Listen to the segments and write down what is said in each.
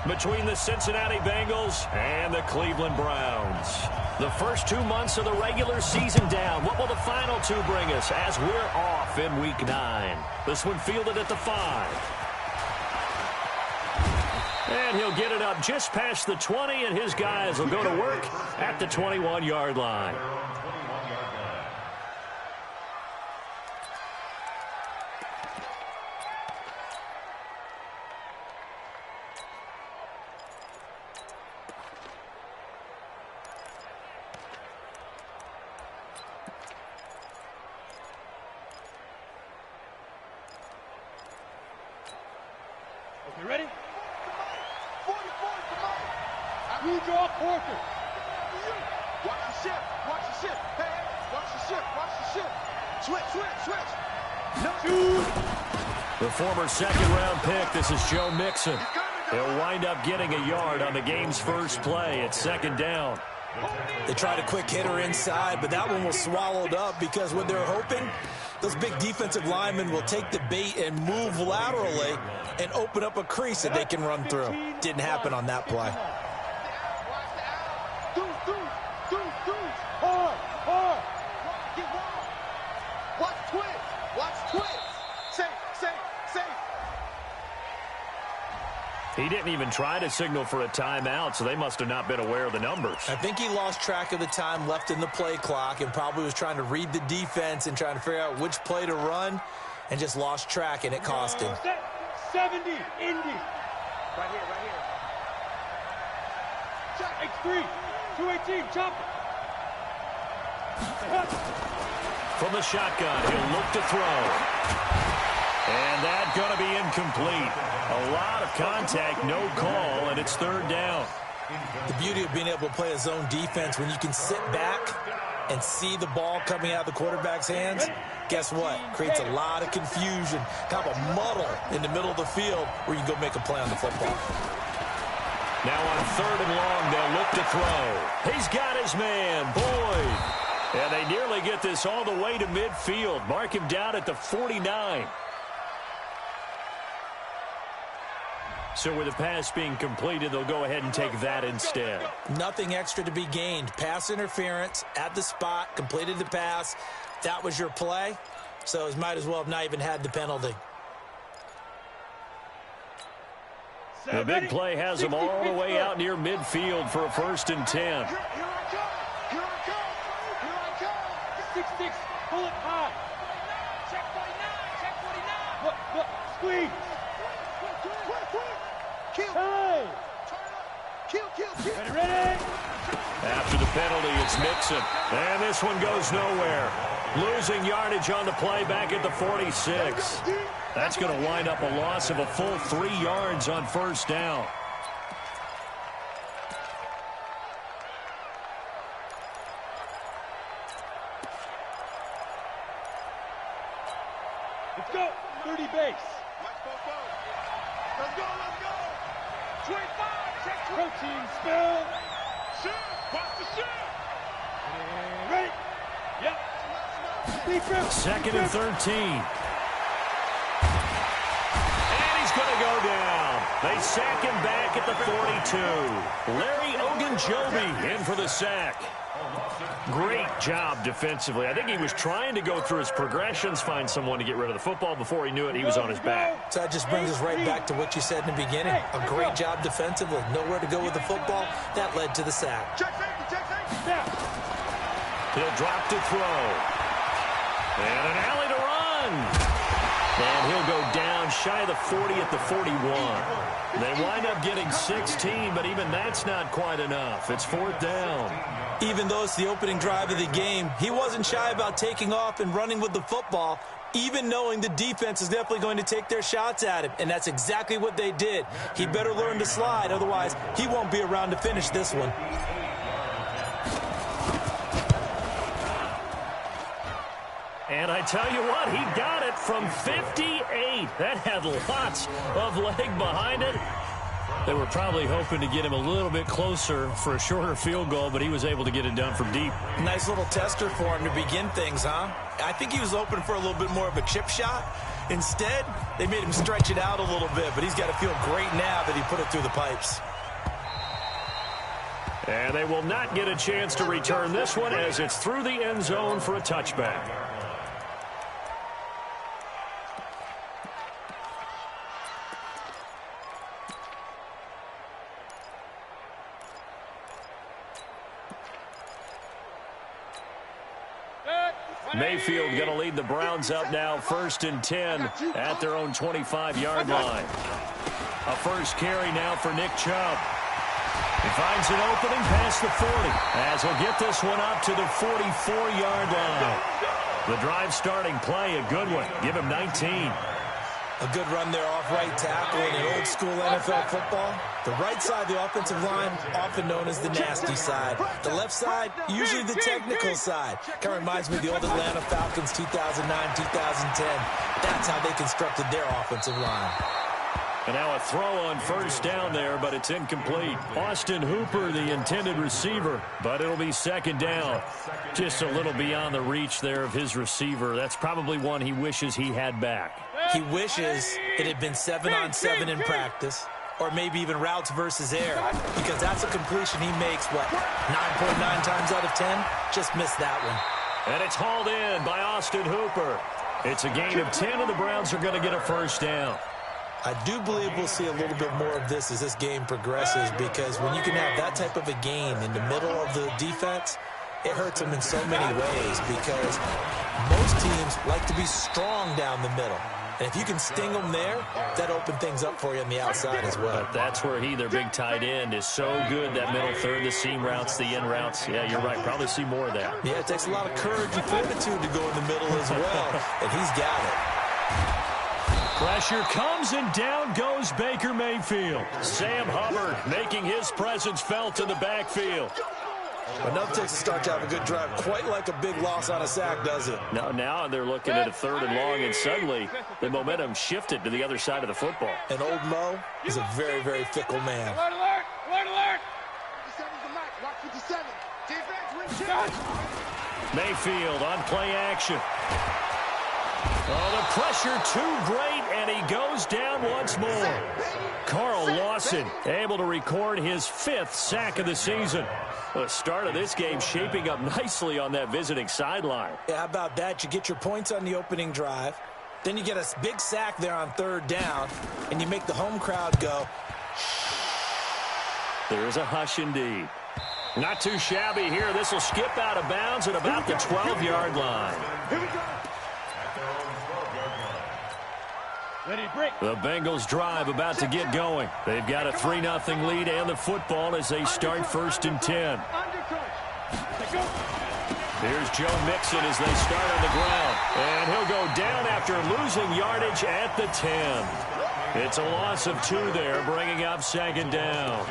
between the Cincinnati Bengals and the Cleveland Browns. The first 2 months of the regular season down. What will the final two bring us as we're off in Week 9? This one fielded at the 5. And he'll get it up just past the 20, and his guys will go to work at the 21-yard line. You ready? 40, you draw quarter. Watch the shift. Watch the shift. Hey, watch the shift. Watch the shift. Switch. No. The former second-round pick, this is Joe Mixon. He'll wind up getting a yard on the game's first play at second down. They tried a quick hitter inside, but that one was swallowed up because what they're hoping, those big defensive linemen will take the bait and move laterally and open up a crease that they can run through. Didn't happen on that play. He didn't even try to signal for a timeout, so they must have not been aware of the numbers. I think he lost track of the time left in the play clock and probably was trying to read the defense and trying to figure out which play to run and just lost track, and it cost him. 70, Indy. Right here. X3, 218, chop it. From the shotgun, he'll look to throw. And that's going to be incomplete. A lot of contact, no call, and it's third down. The beauty of being able to play a zone defense when you can sit back and see the ball coming out of the quarterback's hands, guess what? Creates a lot of confusion, kind of a muddle in the middle of the field where you can go make a play on the football. Now on third and long, they'll look to throw. He's got his man, Boyd. And they nearly get this all the way to midfield. Mark him down at the 49. So with the pass being completed, they'll go ahead and take that instead. Nothing extra to be gained. Pass interference at the spot, completed the pass. That was your play, so it might as well have not even had the penalty. The big play has them all the way out near midfield for a 1st and 10. Here I come. 6-6, pull it high. Check 49. Look, squeeze. Kill. Ready. After the penalty, it's Mixon. And this one goes nowhere. Losing yardage on the play back at the 46. That's going to wind up a loss of a full 3 yards on first down. Let's go. 30 base. Let's go. 25. Check protein spill. Shoot. Watch the shoot. Ready. Yep. Second and 13. And he's going to go down. They sack him back at the 42. Larry Ogunjobi in for the sack. Great job defensively. I think he was trying to go through his progressions, find someone to get rid of the football. Before he knew it, he was on his back. So that just brings us right back to what you said in the beginning. A great job defensively. Nowhere to go with the football. That led to the sack. Check safety. He'll drop to throw. And an alley to run. And he'll go down shy of the 40 at the 41. They wind up getting 16, but even that's not quite enough. It's 4th down. Even though it's the opening drive of the game, he wasn't shy about taking off and running with the football, even knowing the defense is definitely going to take their shots at him. And that's exactly what they did. He better learn to slide, otherwise he won't be around to finish this one. And I tell you what, he got it from 58. That had lots of leg behind it. They were probably hoping to get him a little bit closer for a shorter field goal, but he was able to get it done from deep. Nice little tester for him to begin things, huh? I think he was hoping for a little bit more of a chip shot, Instead, they made him stretch it out a little bit, but he's got to feel great now that he put it through the pipes. And they will not get a chance to return this one as it's through the end zone for a touchback. Mayfield going to lead the Browns up now, 1st and 10 at their own 25-yard line. A first carry now for Nick Chubb. He finds an opening past the 40 as he'll get this one up to the 44-yard line. The drive starting play, a good one. Give him 19. A good run there off right tackle in old-school NFL football. The right side of the offensive line, often known as the nasty side. The left side, usually the technical side. Kind of reminds me of the old Atlanta Falcons 2009, 2010. That's how they constructed their offensive line. And now a throw on first down there, but it's incomplete. Austin Hooper, the intended receiver, but it'll be 2nd down. Just a little beyond the reach there of his receiver. That's probably one he wishes he had back. He wishes it had been 7-on-7 in practice, or maybe even routes versus air, because that's a completion he makes, 9.9 times out of 10? Just missed that one. And it's hauled in by Austin Hooper. It's a gain of 10, and the Browns are going to get a first down. I do believe we'll see a little bit more of this as this game progresses, because when you can have that type of a gain in the middle of the defense, it hurts them in so many ways, because most teams like to be strong down the middle. And if you can sting them there, that opens things up for you on the outside as well. But that's where their big tight end, is so good, that middle third, the seam routes, the in routes. Yeah, you're right. Probably see more of that. Yeah, it takes a lot of courage and fortitude to go in the middle as well, and he's got it. Pressure comes, and down goes Baker Mayfield. Sam Hubbard making his presence felt in the backfield. Enough takes to start to have a good drive. Quite like a big loss on a sack, does it? Now they're looking at a 3rd and long, and suddenly the momentum shifted to the other side of the football. And old Mo is a very, very fickle man. Alert, alert! Alert, alert! 57's the mic. Watch 57. Defense, win. Mayfield on play action. Oh, the pressure too great, and he goes down once more. Carl Lawson able to record his 5th sack of the season. The start of this game shaping up nicely on that visiting sideline. Yeah, how about that? You get your points on the opening drive. Then you get a big sack there on 3rd down, and you make the home crowd go. There is a hush indeed. Not too shabby here. This will skip out of bounds at about the 12-yard line. The Bengals drive about to get going. They've got a 3-0 lead and the football as they start 1st and 10. Here's Joe Mixon as they start on the ground. And he'll go down after losing yardage at the 10. It's a loss of 2 there, bringing up 2nd down.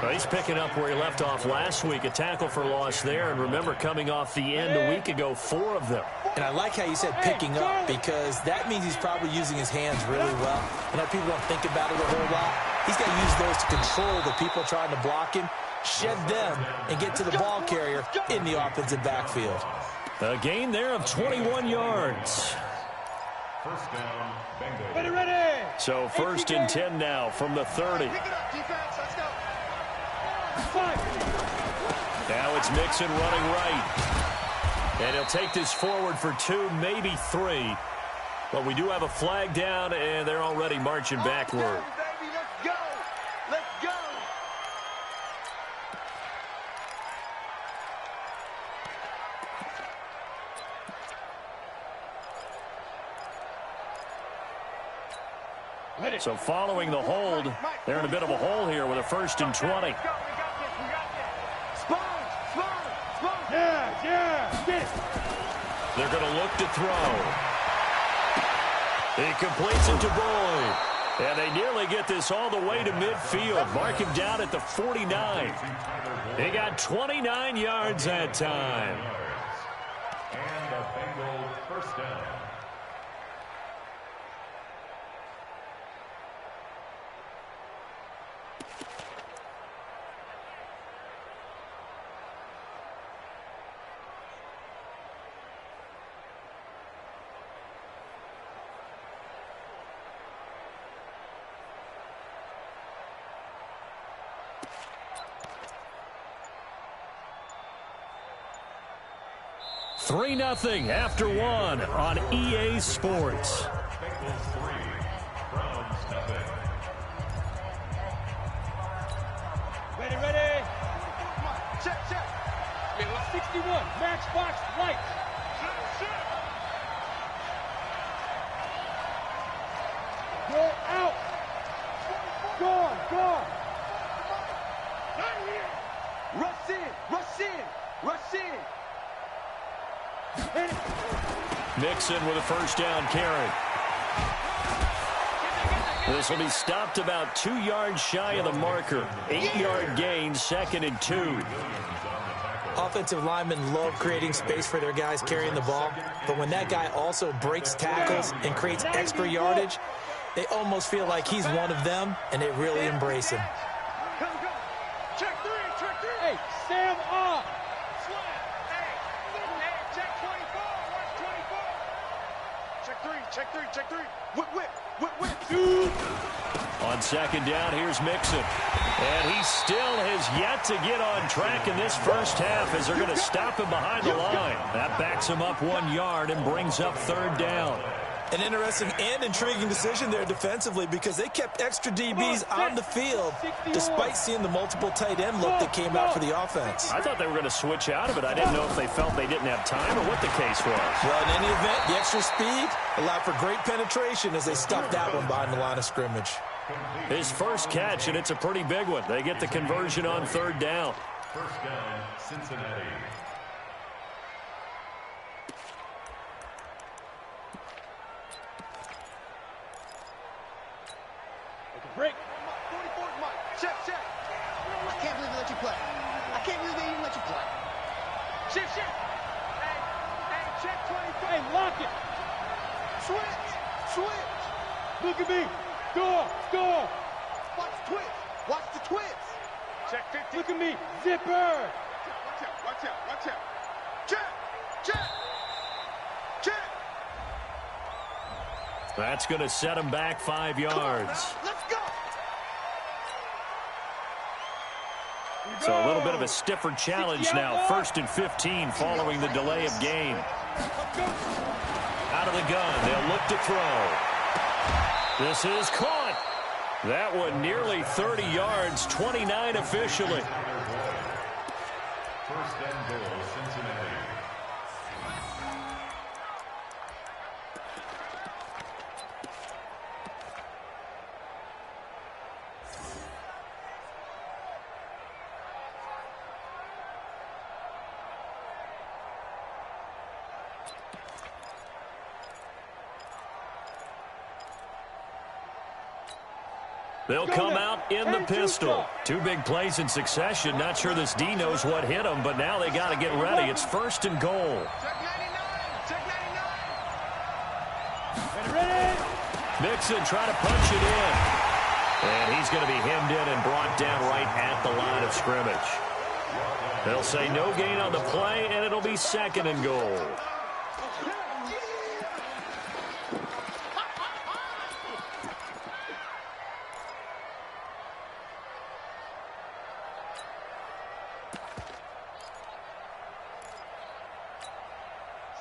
Well, he's picking up where he left off last week. A tackle for loss there. And remember, coming off the end a week ago, 4 of them. And I like how you said picking up, because that means he's probably using his hands really well. You know, people don't think about it a whole lot. He's got to use those to control the people trying to block him, shed them, and get to the ball carrier in the offensive backfield. A gain there of 21 yards. First down, Bengals. Ready. So 1st and 10 now from the 30. Pick it up, defense. Let's go. Now it's Mixon running right. And he'll take this forward for 2, maybe 3. But we do have a flag down, and they're already marching backward. Baby, let's go. Let's go. So following the hold, they're in a bit of a hole here with a 1st and 20. They're going to look to throw. He completes it to Boyd. And they nearly get this all the way to midfield. Mark him down at the 49. He got 29 yards that time. And the Bengals first down. 3-0 after one on EA Sports. Ready. Check. 61, matchbox light. Go out. Gone. Rush in. Mixon with a first down carry. This will be stopped about 2 yards shy of the marker. 8-yard gain, 2nd and 2. Offensive linemen love creating space for their guys carrying the ball, but when that guy also breaks tackles and creates extra yardage, they almost feel like he's one of them, and they really embrace him. Check three. Hey, Sam off. Check three. Whip. On 2nd down, here's Mixon. And he still has yet to get on track in this first half as they're going to stop him behind the line. That backs him up 1 yard and brings up 3rd down. An interesting and intriguing decision there defensively because they kept extra DBs on the field despite seeing the multiple tight end look that came out for the offense. I thought they were going to switch out of it. I didn't know if they felt they didn't have time or what the case was. Well, in any event, the extra speed allowed for great penetration as they stuffed that one behind the line of scrimmage. His first catch, and it's a pretty big one. They get the conversion on 3rd down. First down, Cincinnati. Break. 44, Mike. Check. I can't believe they let you play. I can't believe they even let you play. Shift. Hey, check 24. Hey, lock it. Switch. Look at me. Score. Watch the twist. Check 50. Look at me. Zipper. Watch out. Check. That's going to set him back 5 yards. Let's go. So a little bit of a stiffer challenge now. 1st and 15 following the delay of game. Out of the gun. They'll look to throw. This is caught. That one nearly 30 yards. 29 officially. First and goal, Cincinnati. They'll come out in the pistol. 2 big plays in succession. Not sure this D knows what hit him, but now they got to get ready. It's 1st and goal. Check 99. Ready. Mixon trying to punch it in. And he's going to be hemmed in and brought down right at the line of scrimmage. They'll say no gain on the play, and it'll be 2nd and goal.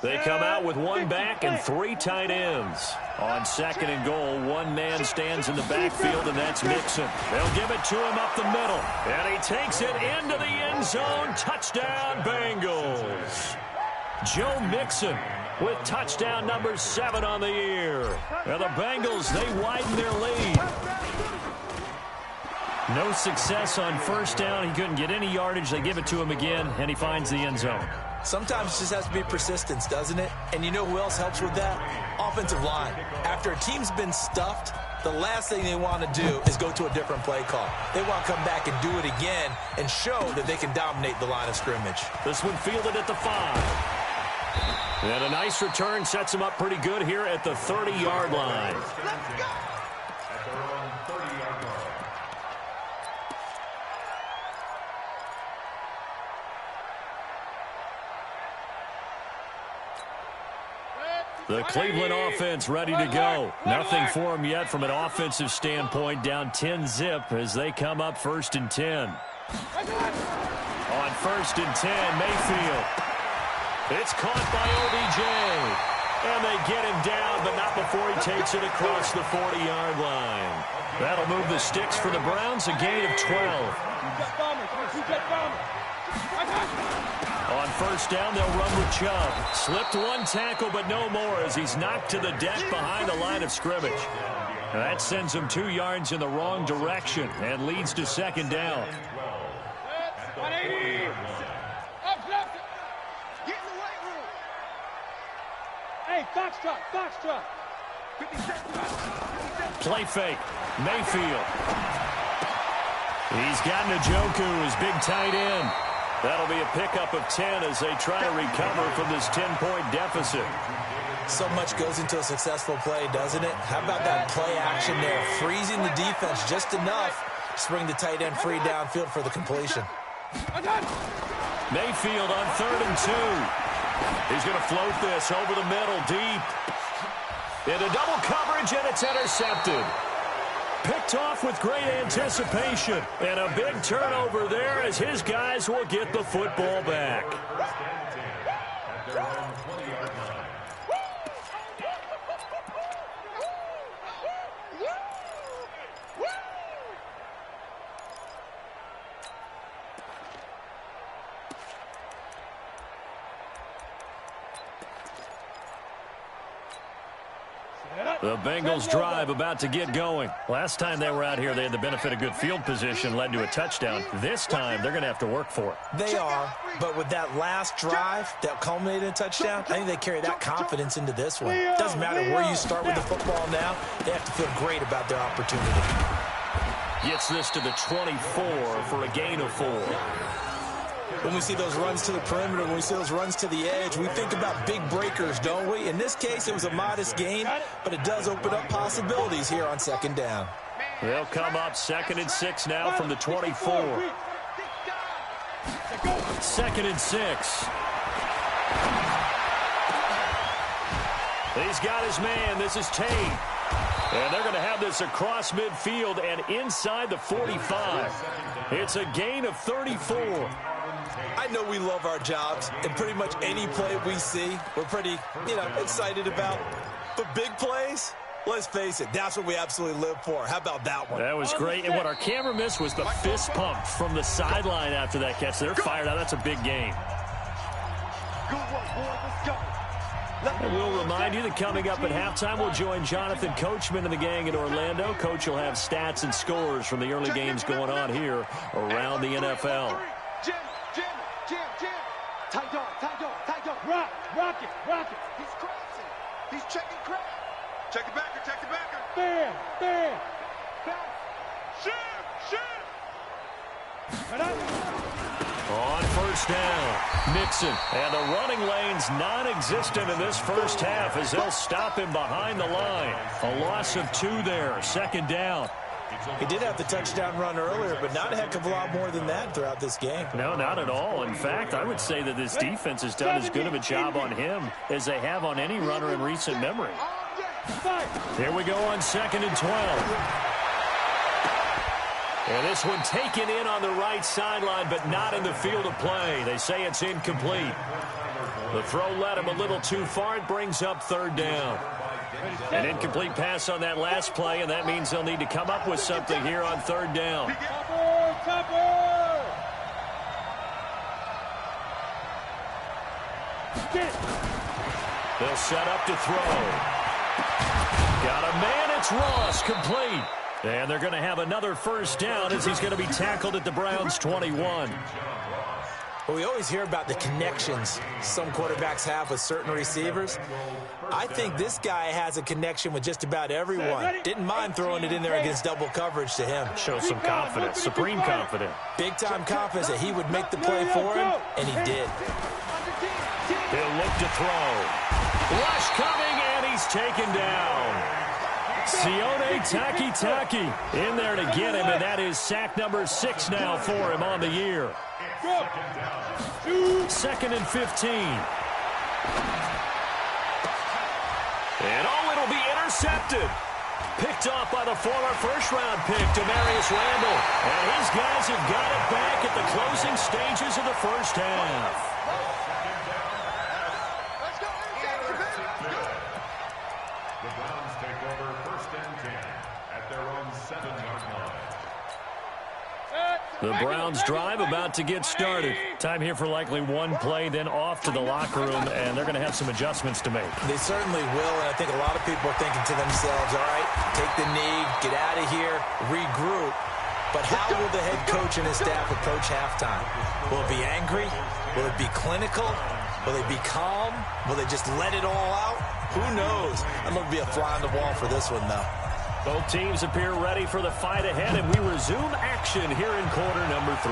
They come out with 1 back and 3 tight ends. On 2nd and goal, 1 man stands in the backfield, and that's Mixon. They'll give it to him up the middle. And he takes it into the end zone. Touchdown, Bengals. Joe Mixon with touchdown number 7 on the year. And the Bengals, they widen their lead. No success on 1st down. He couldn't get any yardage. They give it to him again, and he finds the end zone. Sometimes it just has to be persistence, doesn't it? And you know who else helps with that? Offensive line. After a team's been stuffed, the last thing they want to do is go to a different play call. They want to come back and do it again and show that they can dominate the line of scrimmage. This one fielded at the 5. And a nice return sets him up pretty good here at the 30-yard line. Let's go. At their own 30-yard line. The Cleveland offense ready to go. Nothing for them yet from an offensive standpoint. Down 10-zip as they come up 1st and 10. On 1st and 10, Mayfield. It's caught by OBJ. And they get him down, but not before he takes it across the 40-yard line. That'll move the sticks for the Browns, a gain of 12. On first down, they'll run with Chubb. Slipped one tackle, but no more as he's knocked to the deck behind the line of scrimmage. And that sends him 2 yards in the wrong direction and leads to second down. 180. Up, left. Get in the weight room. Hey, foxtrot. 50 seconds. Play fake. Mayfield. He's got Njoku, his big tight end. That'll be a pickup of 10 as they try to recover from this 10-point deficit. So much goes into a successful play, doesn't it? How about that play action there? Freezing the defense just enough to bring the tight end free downfield for the completion. Mayfield on 3rd and 2. He's going to float this over the middle, deep. Into double coverage, and it's intercepted. Picked off with great anticipation. And a big turnover there as his guys will get the football back. The Bengals drive about to get going. Last time they were out here, they had the benefit of good field position, led to a touchdown. This time, they're going to have to work for it. They are, but with that last drive that culminated in a touchdown, I think they carry that confidence into this one. Doesn't matter where you start with the football now, they have to feel great about their opportunity. Gets this to the 24 for a gain of 4. When we see those runs to the perimeter, when we see those runs to the edge, we think about big breakers, don't we? In this case, it was a modest gain, but it does open up possibilities here on second down. They'll come up 2nd and 6 now from the 24. 2nd and 6. He's got his man. This is Tate. And they're going to have this across midfield and inside the 45. It's a gain of 34. I know we love our jobs, and pretty much any play we see, we're pretty, excited about. But big plays, let's face it, that's what we absolutely live for. How about that one? That was great. And what our camera missed was the fist pump from the sideline after that catch. They're fired out. That's a big game. Good one, boy. Let's go. And we'll remind you that coming up at halftime, we'll join Jonathan Coachman and the gang in Orlando. Coach will have stats and scores from the early games going on here around the NFL. Jim. Tight dog. Rock it. He's crossing. He's checking crack. Check it backer. Bam. Shit. On first down, Mixon. And the running lane's non-existent in this first half as they'll stop him behind the line. A loss of 2 there, 2nd down. He did have the touchdown run earlier, but not a heck of a lot more than that throughout this game. No, not at all. In fact, I would say that this defense has done as good of a job on him as they have on any runner in recent memory. Here we go on 2nd and 12. And this one taken in on the right sideline, but not in the field of play. They say it's incomplete. The throw led him a little too far. It brings up 3rd down. An incomplete pass on that last play, and that means they'll need to come up with something here on 3rd down. They'll set up to throw. Got a man, it's Ross, complete. And they're going to have another first down as he's going to be tackled at the Browns' 21. Well, we always hear about the connections some quarterbacks have with certain receivers. I think this guy has a connection with just about everyone. Didn't mind throwing it in there against double coverage to him. Shows some confidence, supreme confidence. Big-time confidence that he would make the play for him, and he did. He'll look to throw. Rush coming, and he's taken down. Sione Takitaki in there to get him, and that is sack number 6 now for him on the year. 2nd and 15. And it'll be intercepted. Picked off by the former first-round pick, Demarius Randall. And his guys have got it back at the closing stages of the first half. The Browns take over 1st and 10 at their own 7-yard line. The Browns drive about to get started. Time here for likely one play, then off to the locker room, and they're going to have some adjustments to make. They certainly will, and I think a lot of people are thinking to themselves, all right, take the knee, get out of here, regroup. But how will the head coach and his staff approach halftime? Will it be angry? Will it be clinical? Will they be calm? Will they just let it all out? Who knows? I'm going to be a fly on the wall for this one, though. Both teams appear ready for the fight ahead, and we resume action here in quarter number 3.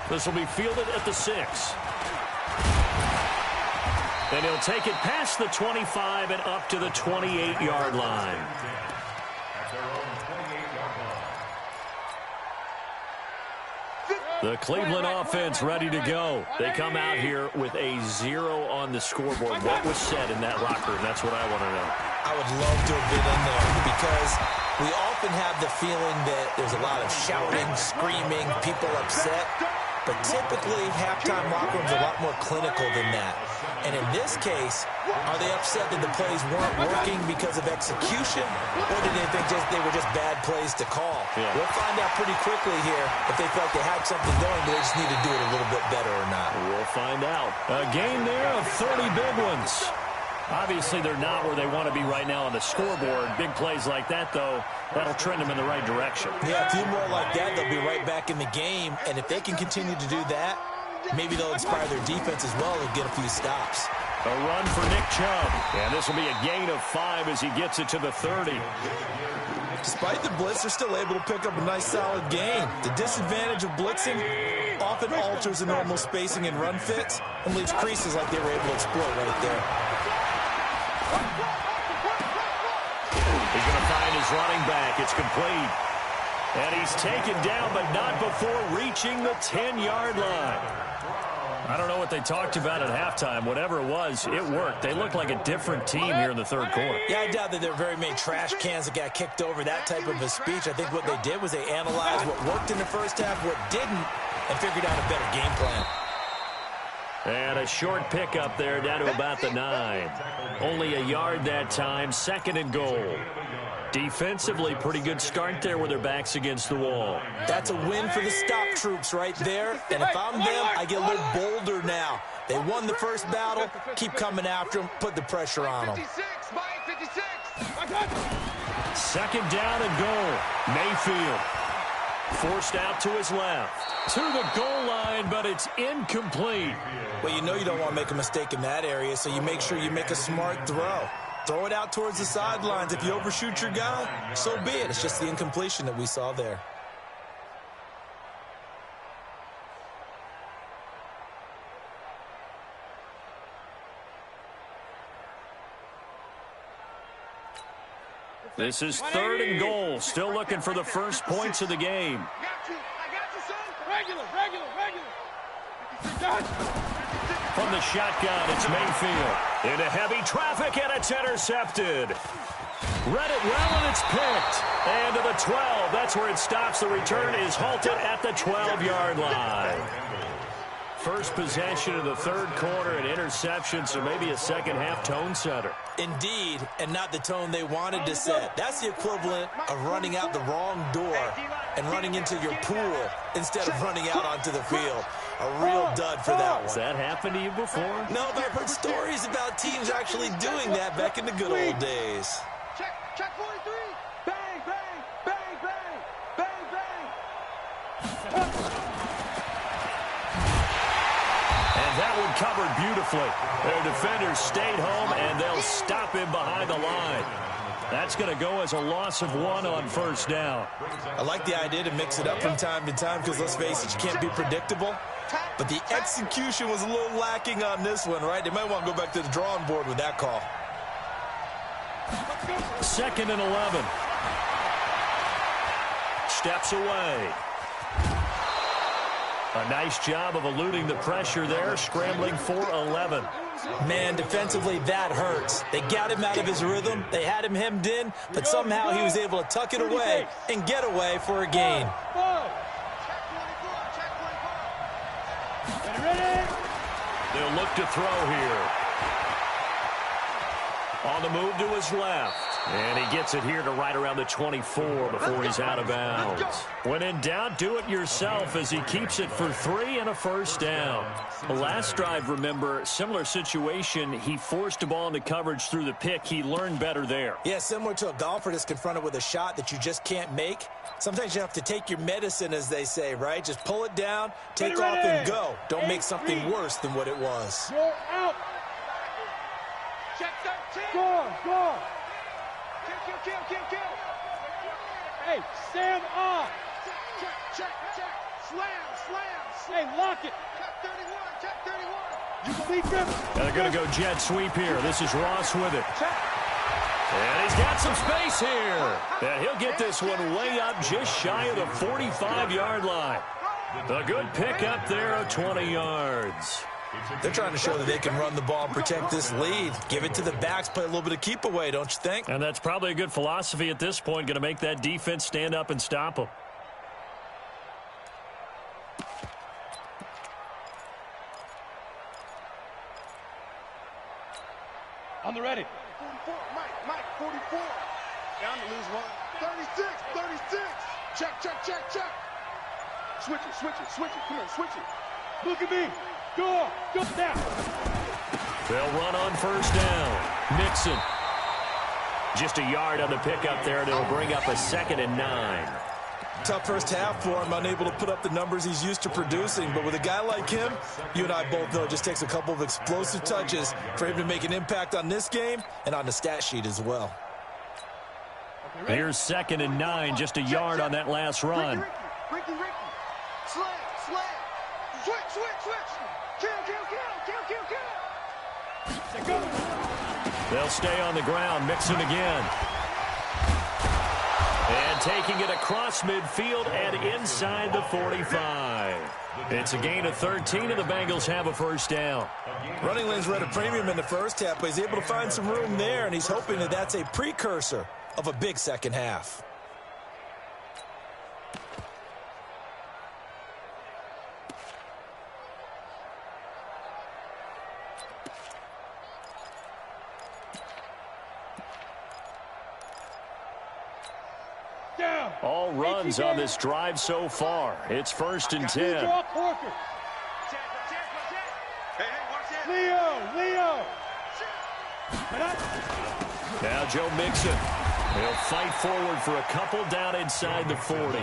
This will be fielded at the 6. And he'll take it past the 25 and up to the 28-yard line. At their own 28-yard line. The Cleveland offense ready to go. They come out here with a 0 on the scoreboard. What was said in that locker room? That's what I want to know. I would love to have been in there because we often have the feeling that there's a lot of shouting, screaming, people upset. But typically, halftime locker rooms are a lot more clinical than that. And in this case, are they upset that the plays weren't working because of execution? Or did they think they were just bad plays to call? Yeah. We'll find out pretty quickly here if they felt they had something going, but they just need to do it a little bit better or not. We'll find out. A game there of 30 big ones. Obviously, they're not where they want to be right now on the scoreboard. Big plays like that, though, that'll trend them in the right direction. Yeah, a few more like that, they'll be right back in the game. And if they can continue to do that, maybe they'll inspire their defense as well and get a few stops. A run for Nick Chubb. And this will be a gain of 5 as he gets it to the 30. Despite the blitz, they're still able to pick up a nice, solid gain. The disadvantage of blitzing often alters the normal spacing and run fits and leaves creases like they were able to exploit right there. He's going to find his running back. It's complete. And he's taken down, but not before reaching the 10-yard line. I don't know what they talked about at halftime. Whatever it was, it worked. They looked like a different team here in the third quarter. Yeah, I doubt that there were very many trash cans that got kicked over, that type of a speech. I think what they did was they analyzed what worked in the first half, what didn't, and figured out a better game plan. And a short pickup there down to about the 9. Only a yard that time, 2nd and goal. Defensively, pretty good start there with their backs against the wall. That's a win for the stop troops right there. And if I'm them, I get a little bolder now. They won the first battle. Keep coming after them. Put the pressure on them. 2nd down and goal. Mayfield forced out to his left. To the goal line, but it's incomplete. Well, you know you don't want to make a mistake in that area, so you make sure you make a smart throw. Throw it out towards the sidelines. If you overshoot your guy, so be it. It's just the incompletion that we saw there. This is 3rd and goal. Still looking for the first points of the game. I got you, son. Regular. From the shotgun, it's Mayfield. Into heavy traffic, and it's intercepted. Read it well, and it's picked. And to the 12. That's where it stops. The return is halted at the 12-yard line. First possession of the third quarter, an interception, so maybe a second-half tone setter. Indeed, and not the tone they wanted to set. That's the equivalent of running out the wrong door and running into your pool instead of running out onto the field. A real dud for that one. Has that happened to you before? No, but I've heard stories about teams actually doing that back in the good old days. Check 43. Bang, bang, bang, bang, bang, bang. And that one covered beautifully. Their defenders stayed home, and they'll stop him behind the line. That's going to go as a loss of 1 on first down. I like the idea to mix it up from time to time because, let's face it, you can't be predictable. But the execution was a little lacking on this one, right? They might want to go back to the drawing board with that call. 2nd and 11. Steps away. A nice job of eluding the pressure there, scrambling for 11. Man, defensively, that hurts. They got him out of his rhythm. They had him hemmed in, but somehow he was able to tuck it away and get away for a gain. They'll look to throw here. On the move to his left. And he gets it here to right around the 24 before he's out of bounds. When in doubt, do it yourself as he keeps it for 3 and a first down. The last drive, remember, similar situation. He forced a ball into coverage through the pick. He learned better there. Yeah, similar to a golfer that's confronted with a shot that you just can't make. Sometimes you have to take your medicine, as they say, right? Just pull it down, take off, and go. Don't make something worse than what it was. You're out. Check 13. Score. Kill. Hey, stand off. Check. Slam. Hey, lock it. Check 31. You believe him? They're going to go jet sweep here. This is Ross with it. And he's got some space here. And he'll get this one way up just shy of the 45-yard line. A good pickup there of 20 yards. They're trying to show that they can run the ball and protect this lead. Give it to the backs, play a little bit of keep away, don't you think? And that's probably a good philosophy at this point, going to make that defense stand up and stop them. On the ready. 44, Mike, 44. Down to lose one. 36. Check. Switch it. Come on, switch it. Look at me. Go down. They'll run on first down. Mixon. Just a yard on the pickup there, and it'll bring up a 2nd and 9. Tough first half for him, unable to put up the numbers he's used to producing. But with a guy like him, you and I both know it just takes a couple of explosive touches for him to make an impact on this game and on the stat sheet as well. Here's 2nd and 9, just a yard on that last run. Ricky. Slam. Switch. Kill. They'll stay on the ground. Mixon again. And taking it across midfield and inside the 45. It's a gain of 13, and the Bengals have a first down. Running lanes were at a premium in the first half, but he's able to find some room there, and he's hoping that that's a precursor of a big second half. All runs on this drive so far. It's 1st and 10. Leo. Now Joe Mixon. He'll fight forward for a couple down inside the 40.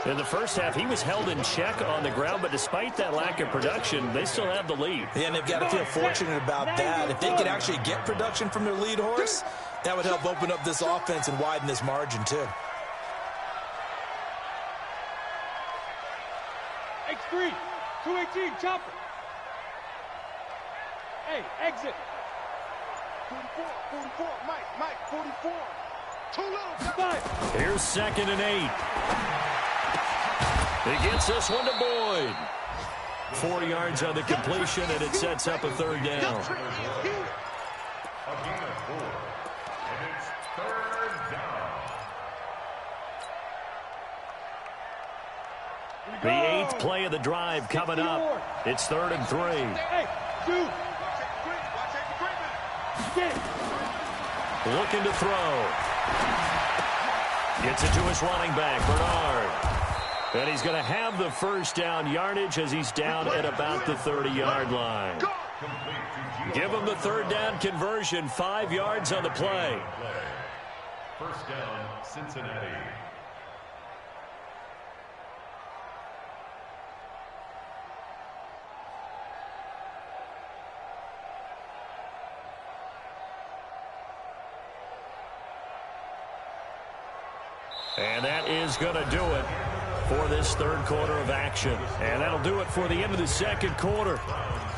In the first half, he was held in check on the ground, but despite that lack of production, they still have the lead. Yeah, and they've got to feel fortunate about that. If they could actually get production from their lead horse, that would help open up this offense and widen this margin, too. X3, 218, chopper. Hey, exit. 44, Mike, 44. Too little. Here's 2nd and 8. He gets this one to Boyd. 4 yards on the completion, and it sets up a 3rd down. The 8th play of the drive coming up. It's 3rd and 3. Hey, dude. Looking to throw. Gets it to his running back, Bernard. And he's going to have the first down yardage as he's down at about the 30-yard line. Give him the 3rd down conversion, 5 yards on the play. First down, Cincinnati. And that is going to do it for this 3rd quarter of action. And that'll do it for the end of the 2nd quarter.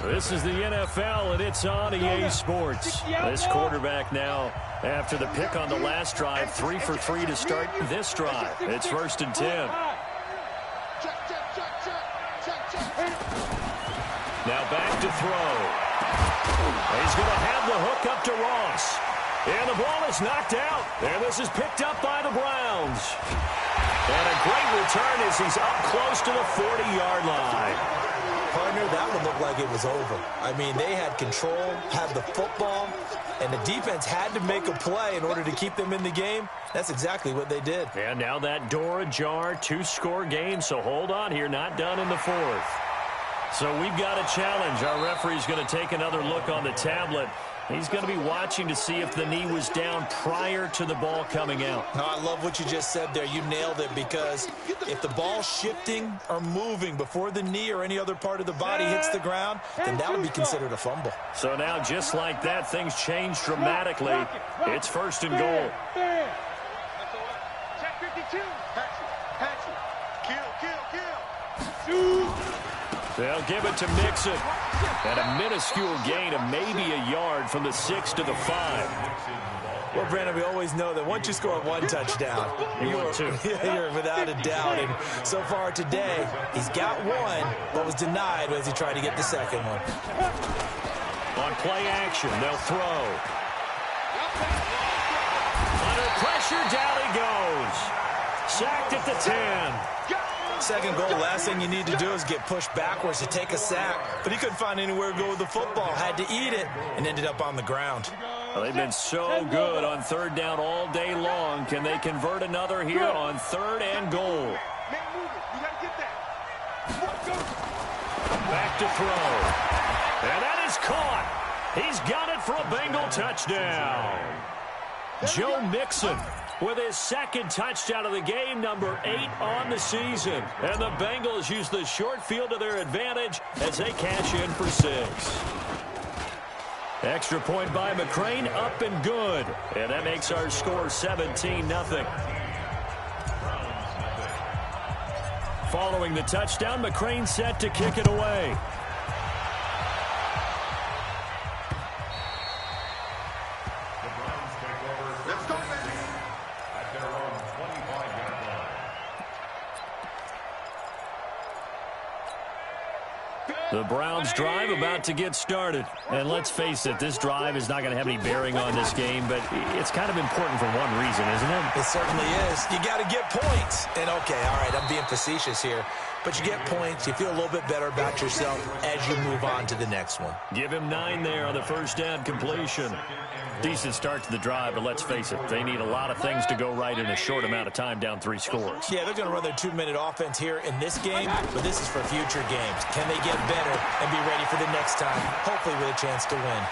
This is the NFL, and it's on EA Sports. This quarterback now, after the pick on the last drive, 3 for 3 to start this drive. It's 1st and 10. Now back to throw. He's going to have the hook up to Ross. And the ball is knocked out. And this is picked up by the Browns. And a great return as he's up close to the 40-yard line. partner, that would look like it was over. I mean, they had control, had the football, and the defense had to make a play in order to keep them in the game. That's exactly what they did. And now that door ajar, 2-score game, so hold on here, not done in the fourth. So we've got a challenge. Our referee's going to take another look on the tablet. He's going to be watching to see if the knee was down prior to the ball coming out. No, I love what you just said there. You nailed it, because if the ball's shifting or moving before the knee or any other part of the body hits the ground, then that would be considered a fumble. So now, just like that, things change dramatically. It's 1st and goal. Check 52. Patch it. Kill. They'll give it to Mixon. And a minuscule gain of maybe a yard from the 6 to the 5. Well, Brandon, we always know that once you score one touchdown, you're without a doubt. And so far today, he's got one, but was denied as he tried to get the second one. On play action, they'll throw. Under pressure, down he goes. Sacked at the 10. Second goal, last thing you need to do is get pushed backwards to take a sack. But he couldn't find anywhere to go with the football. Had to eat it and ended up on the ground. Well, they've been so good on 3rd down all day long. Can they convert another here on 3rd and goal? Back to throw. And that is caught. He's got it for a Bengal touchdown. Joe Mixon with his 2nd touchdown of the game, number 8 on the season. And the Bengals use the short field to their advantage as they cash in for 6. Extra point by McCrane, up and good. And that makes our score 17-0. Following the touchdown, McCrane set to kick it away. The Browns drive about to get started. And let's face it, this drive is not going to have any bearing on this game, but it's kind of important for one reason, isn't it? It certainly is. You got to get points. And okay, all right, I'm being facetious here, but you get points, you feel a little bit better about yourself as you move on to the next one. Give him 9 there on the 1st down completion. Decent start to the drive, but let's face it, they need a lot of things to go right in a short amount of time, down 3 scores. Yeah, they're going to run their 2-minute offense here in this game, but this is for future games. Can they get better and be ready for the next time, hopefully with a chance to win?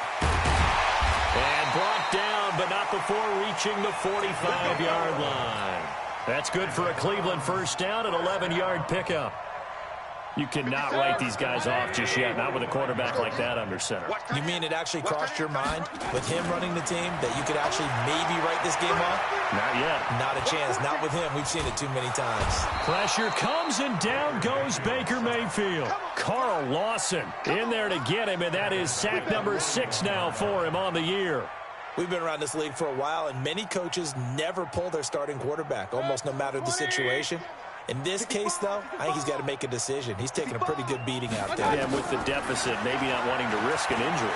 And brought down, but not before reaching the 45-yard line. That's good for a Cleveland 1st down, an 11-yard pickup. You cannot write these guys off just yet, not with a quarterback like that under center. You mean it actually crossed your mind with him running the team that you could actually maybe write this game off? Not yet. Not a chance. Not with him. We've seen it too many times. Pressure comes, and down goes Baker Mayfield. Carl Lawson in there to get him, and that is sack number 6 now for him on the year. We've been around this league for a while, and many coaches never pull their starting quarterback, almost no matter the situation. In this case, though, I think he's got to make a decision. He's taking a pretty good beating out there. Yeah, with the deficit, maybe not wanting to risk an injury.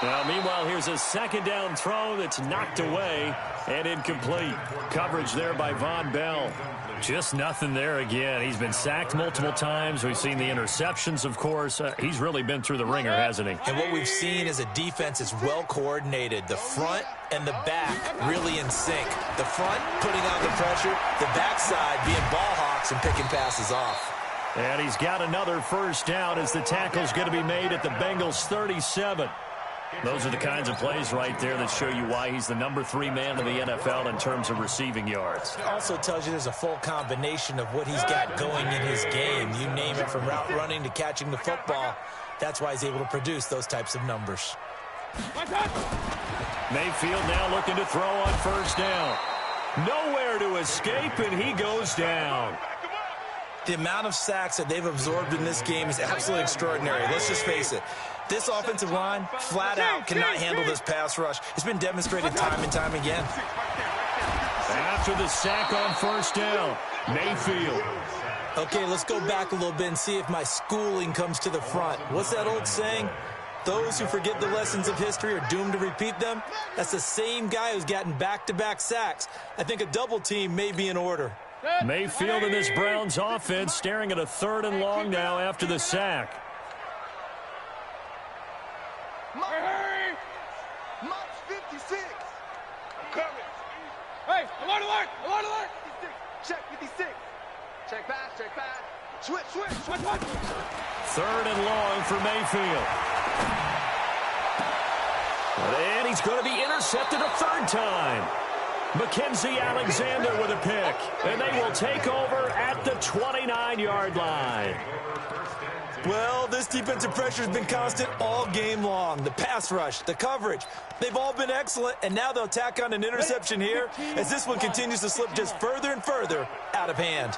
Now, meanwhile, here's a 2nd down throw that's knocked away and incomplete. Coverage there by Von Bell. Just nothing there again. He's been sacked multiple times. We've seen the interceptions, of course. He's really been through the ringer, hasn't he? And what we've seen is a defense is well coordinated. The front and the back really in sync. The front putting on the pressure, the backside being ball hawks and picking passes off. And he's got another 1st down as the tackle's going to be made at the Bengals 37. Those are the kinds of plays right there that show you why he's the number 3 man in the NFL in terms of receiving yards. It also tells you there's a full combination of what he's got going in his game. You name it, from route running to catching the football. That's why he's able to produce those types of numbers. Mayfield now looking to throw on 1st down. Nowhere to escape, and he goes down. The amount of sacks that they've absorbed in this game is absolutely extraordinary. Let's just face it. This offensive line, flat out, cannot handle this pass rush. It's been demonstrated time and time again. After the sack on 1st down, Mayfield. Okay, let's go back a little bit and see if my schooling comes to the front. What's that old saying? Those who forget the lessons of history are doomed to repeat them. That's the same guy who's gotten back-to-back sacks. I think a double team may be in order. Mayfield and this Browns offense staring at a 3rd and long now after the sack. March 56. I'm coming. Hey, alert, alert, alert, alert. 56. Check 56. Check pass, check pass. Switch, switch. Watch, watch. 3rd and long for Mayfield. And he's going to be intercepted a 3rd time. Mackenzie Alexander with a pick. And they will take over at the 29-yard line. Well, this defensive pressure has been constant all game long. The pass rush, the coverage, they've all been excellent, and now they'll tack on an interception here as this one continues to slip just further and further out of hand.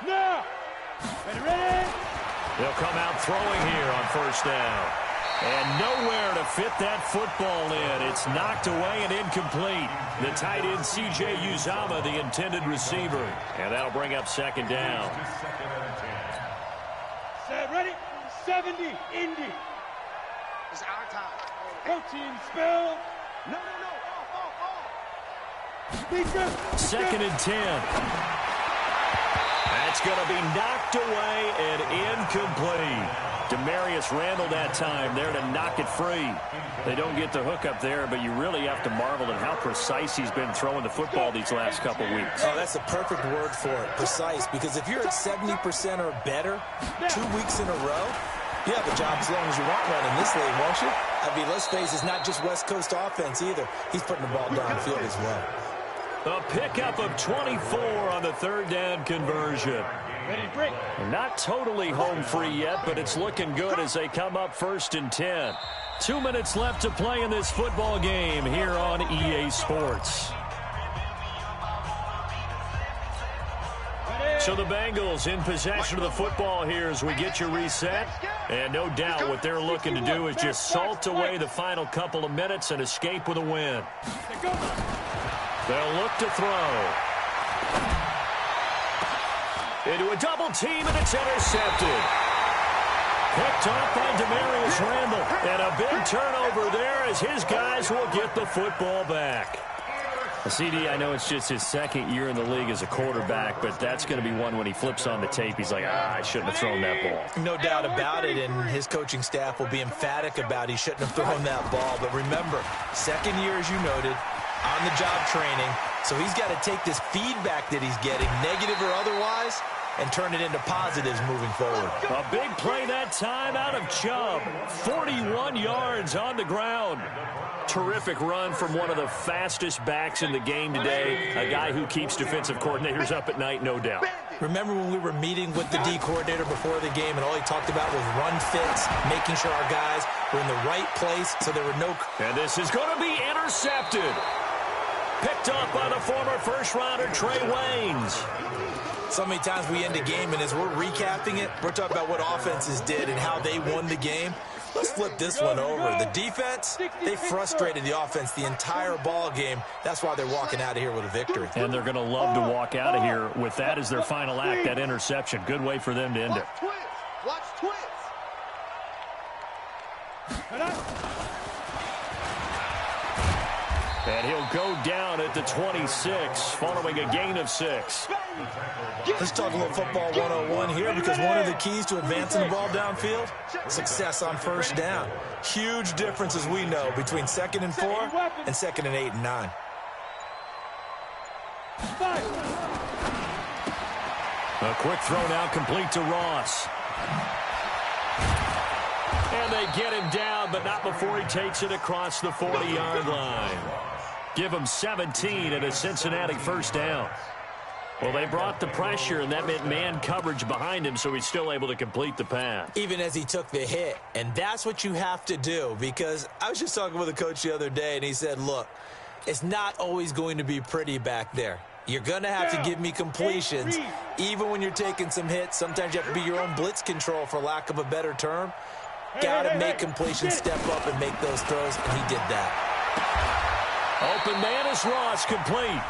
Now. Ready? They'll come out throwing here on 1st down. And nowhere to fit that football in. It's knocked away and incomplete. The tight end, C.J. Uzama, the intended receiver. And that'll bring up 2nd down. Set, ready? 70, Indy. It's our time. Protein spill. No, no, no. Off. Defense. 2nd and 10. That's going to be knocked away and incomplete. Demarius Randall that time there to knock it free. They don't get the hook up there, but you really have to marvel at how precise he's been throwing the football these last couple weeks. Oh, that's the perfect word for it, precise, because if you're at 70% or better 2 weeks in a row, you have a job as long as you want one in this league, won't you? I mean, let's face it, it's not just West Coast offense either. He's putting the ball downfield as well. A pickup of 24 on the 3rd down conversion. Ready, break. Not totally home free yet, but it's looking good as they come up 1st and 10. 2 minutes left to play in this football game here on EA Sports. So the Bengals in possession of the football here as we get you reset. And no doubt what they're looking to do is just salt away the final couple of minutes and escape with a win. They'll look to throw. Into a double team, and it's intercepted. Picked off by Demarius Randall. And a big turnover there as his guys will get the football back. CD, I know it's just his 2nd year in the league as a quarterback, but that's going to be one when he flips on the tape. He's like, I shouldn't have thrown that ball. No doubt about it, and his coaching staff will be emphatic about he shouldn't have thrown that ball. But remember, 2nd year, as you noted, on-the-job training. So he's got to take this feedback that he's getting, negative or otherwise, and turn it into positives moving forward. A big play that time out of Chubb. 41 yards on the ground. Terrific run from one of the fastest backs in the game today. A guy who keeps defensive coordinators up at night, no doubt. Remember when we were meeting with the D coordinator before the game and all he talked about was run fits, making sure our guys were in the right place so there were no... And this is going to be intercepted. Picked up by the former first-rounder Trey Waynes. So many times we end a game, and as we're recapping it, we're talking about what offenses did and how they won the game. Let's flip this one over. The defense, they frustrated the offense the entire ball game. That's why they're walking out of here with a victory. And they're going to love to walk out of here with that as their final act, that interception. Good way for them to end it. Watch twist. And he'll go down at the 26 following a gain of 6. Let's talk a little football 101 here, because one of the keys to advancing the ball downfield, success on 1st down. Huge difference, as we know, between 2nd and 4 and 2nd and 8 and 9. A quick throw now complete to Ross. And they get him down, but not before he takes it across the 40-yard line. Give him 17 and a Cincinnati 1st down. Well, they brought the pressure, and that meant man coverage behind him, so he's still able to complete the pass. Even as he took the hit, and that's what you have to do, because I was just talking with a coach the other day, and he said, look, it's not always going to be pretty back there. You're going to have to give me completions, even when you're taking some hits. Sometimes you have to be your own blitz control, for lack of a better term. Got to make completions, step up, and make those throws, and he did that. Open man is Ross, complete.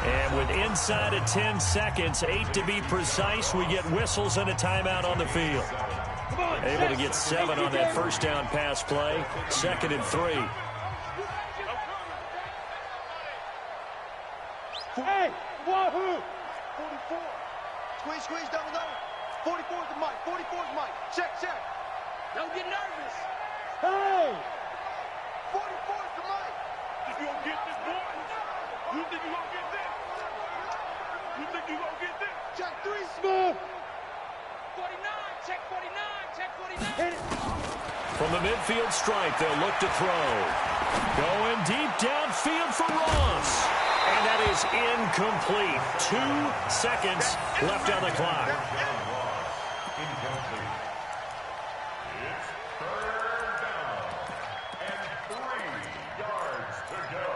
And with inside of 10 seconds, 8 to be precise, we get whistles and a timeout on the field. Able to get 7 on that 1st down pass play. 2nd and 3. Hey, wahoo! 44. Squeeze, double. 44 is the mic. 44 is the mic. Check. Don't get nervous. Hey! 44 is the mic. If you don't get this, boy, you think you gonna get this? You think you gonna get this? Check 3. Smooth. 49, check 49, check 49. Hit it. From the midfield stripe, they'll look to throw. Going deep downfield for Ross. And that is incomplete. 2 seconds left on the clock. Incomplete. It's third down and 3 yards to go.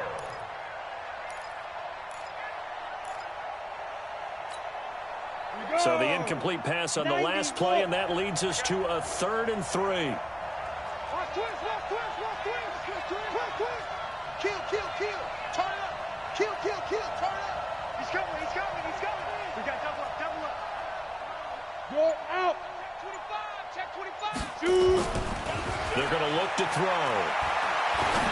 So the incomplete pass on the last play, and that leads us to a 3rd and 3. Watch twist. Kill. Turn up. Kill. Turn up. He's coming. We got double up. You're out. Check 25. Shoot. They're going to look to throw.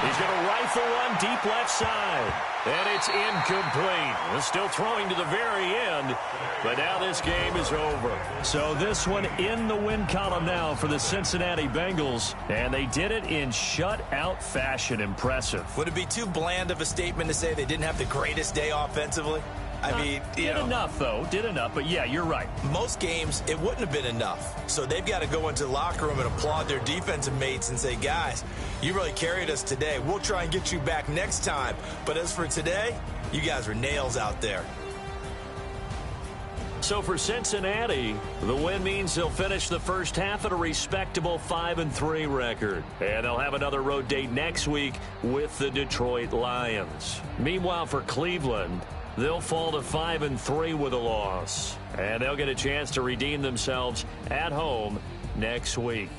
He's going to rifle one deep left side. And it's incomplete. They're still throwing to the very end, but now this game is over. So this one in the win column now for the Cincinnati Bengals, and they did it in shutout fashion. Impressive. Would it be too bland of a statement to say they didn't have the greatest day offensively? I mean, did enough, though. Did enough, but yeah, you're right. Most games, it wouldn't have been enough. So they've got to go into the locker room and applaud their defensive mates and say, guys, you really carried us today. We'll try and get you back next time. But as for today, you guys were nails out there. So for Cincinnati, the win means they'll finish the first half at a respectable 5-3 record. And they'll have another road date next week with the Detroit Lions. Meanwhile, for Cleveland, they'll fall to 5-3 with a loss. And they'll get a chance to redeem themselves at home next week.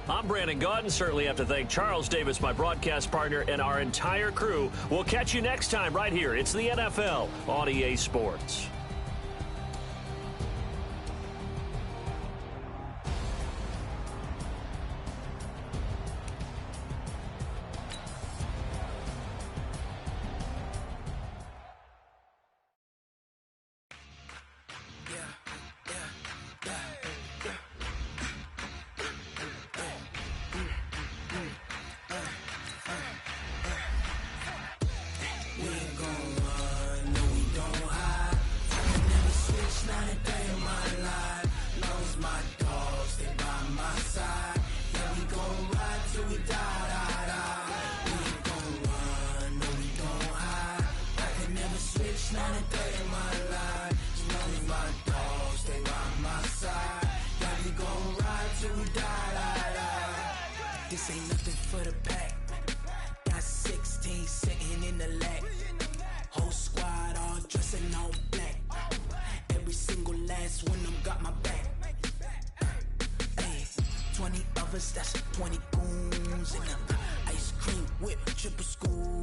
I'm Brandon Gaudin. Certainly have to thank Charles Davis, my broadcast partner, and our entire crew. We'll catch you next time right here. It's the NFL on EA Sports. This ain't nothing for the pack. Got 16 sitting in the lap. Whole squad all dressing all black. Every single last one of them got my back. Hey, 20 of us, that's 20 goons in them. Ice cream whip, triple school.